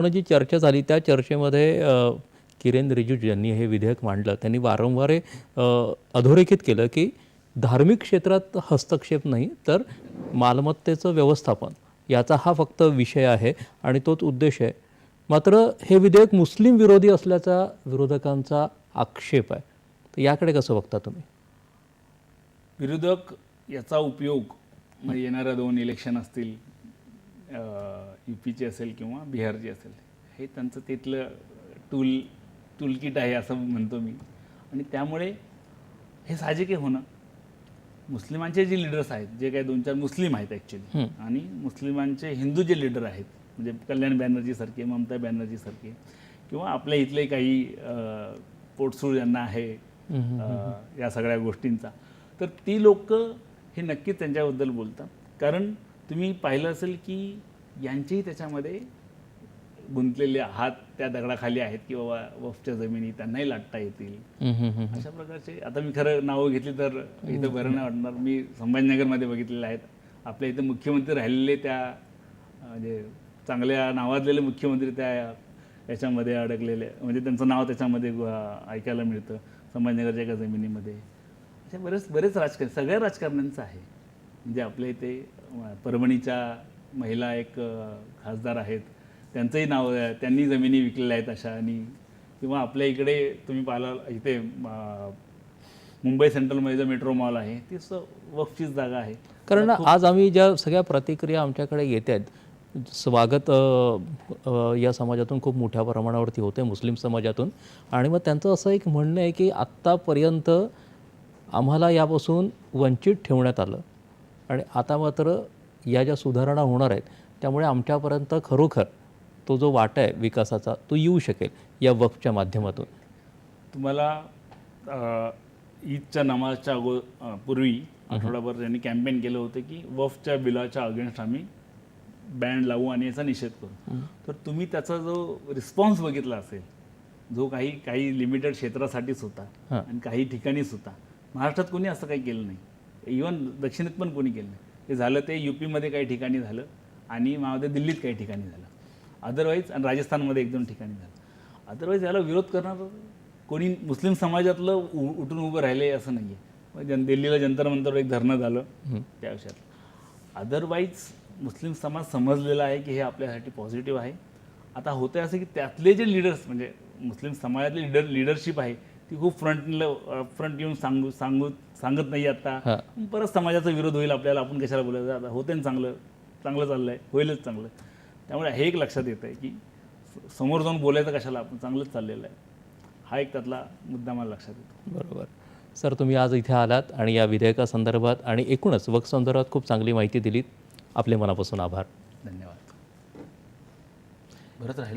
पण जी चर्चा झाली त्या चर्चेमध्ये किरेन रिजिजू यांनी हे विधेयक मांडलं. त्यांनी वारंवार अधोरेखित केलं की धार्मिक क्षेत्रात हस्तक्षेप नाही तर मालमत्तेचं व्यवस्थापन याचा हा फक्त विषय आहे आणि तोच उद्देश आहे. मात्र हे विधेयक मुस्लिम विरोधी असल्याचा विरोधकांचा आक्षेप आहे. तर याकडे कसं बघता तुम्ही? विरोधक याचा उपयोग म्हणजे येणाऱ्या 2 इलेक्शन असतील, UPची असेल किंवा बिहारची असेल, हे त्यांचं तिथलं टूलकिट आहे असं म्हणतो मी. आणि त्यामुळे हे साहजिक आहे होणं. मुस्लिमांचे जे लीडर्स आहेत, जे काही 2-4 मुस्लिम आहेत ॲक्च्युली, आणि मुस्लिमांचे हिंदू जे लीडर आहेत म्हणजे कल्याण बॅनर्जीसारखे, ममता बॅनर्जीसारखे, किंवा आपल्या इथले काही पोटसूळ ज्यांना आहे या सगळ्या गोष्टींचा, तर ती लोक हे नक्कीच त्यांच्याबद्दल बोलतात. कारण तुम्ही पाहिलं असेल की यांचेही त्याच्यामध्ये गुंतलेले हात त्या दगडाखाली आहेत की बाबा वफच्या जमिनी त्यांनाही लाटता येतील अशा प्रकारचे. आता मी खरं नावं घेतली तर इथं बरं नाही वाटणार. मी संभाजीनगरमध्ये बघितलेले आहेत. आपल्या इथं मुख्यमंत्री राहिलेले, त्या म्हणजे चांगल्या नावाजलेले मुख्यमंत्री त्या याच्यामध्ये अडकलेले, म्हणजे त्यांचं नाव त्याच्यामध्ये ऐकायला मिळतं संभाजीनगरच्या एका जमिनीमध्ये. अशा बरेच राजकारण, सगळ्या राजकारण्यांचं आहे. म्हणजे आपल्या इथे परभणीच्या महिला एक खासदार आहेत, त्यांचंही नाव, त्यांनी जमिनी विकलेल्या आहेत अशा. आणि किंवा आपल्या इकडे तुम्ही पाहिला, इथे मुंबई सेंट्रलमध्ये जो मेट्रो मॉल आहे ती वक्फचीच जागा आहे. कारण आज आम्ही ज्या सगळ्या प्रतिक्रिया आमच्याकडे येत आहेत, स्वागत या समाजातून खूप मोठ्या प्रमाणावरती होते, मुस्लिम समाजातून. आणि मग त्यांचं असं एक म्हणणं आहे की आत्तापर्यंत आम्हाला यापासून वंचित ठेवण्यात आलं आणि आता मात्र या ज्या सुधारणा होणार आहेत त्यामुळे आमच्यापर्यंत खरोखर तो जो वाटा आहे विकासाचा तो येऊ शकेल या वक्फच्या माध्यमातून. तुम्हाला ईदच्या नमाजच्या पूर्वी आठवडाभर त्यांनी कॅम्पेन केलं होतं की वक्फच्या बिलाच्या अगेन्स्ट आम्ही बॅन लावू आणि याचा निषेध करू. तर तुम्ही त्याचा जो रिस्पॉन्स बघितला असेल, जो काही लिमिटेड क्षेत्रासाठीच होता आणि काही ठिकाणीच होता. महाराष्ट्रात कोणी असं काही केलं नाही, इवन दक्षिणेत पण कोणी केलं नाही. हे झालं ते UPमध्ये काही ठिकाणी झालं आणि माझ्या दिल्लीत काही ठिकाणी झालं, अदरवाईज, आणि राजस्थानमध्ये 1-2 ठिकाणी झालं. अदरवाईज याला विरोध करणार कोणी मुस्लिम समाजातलं उठून उभं राहिले असं नाही आहे. दिल्लीला जंतर मंतरवर एक धरणं झालं त्या विषयात. अदरवाईज मुस्लिम समाज समजलेला आहे की हे आपल्यासाठी पॉझिटिव्ह आहे. आता होतं असं की त्यातले जे लीडर्स, म्हणजे मुस्लिम समाजातले लीडरशिप आहे ती खूप फ्रंट येऊन सांगत नाही. आता परत समाजाचा विरोध होईल आपल्याला, आपण कशाला बोलायचं, आता होते ना चांगलं चाललं आहे, होईलच चांगलं. त्यामुळे हे एक लक्षात येतं आहे की समोर जाऊन बोलायचं कशाला, आपण चांगलंच चाललेलं आहे. हा एक त्यातला मुद्दा मला लक्षात येतो. बरोबर. सर, तुम्ही आज इथे आलात आणि या विधेयकासंदर्भात आणि एकूणच वक्फ संदर्भात खूप चांगली माहिती दिलीत. आपले मनापासून आभार. धन्यवाद. बरंच राहिलं.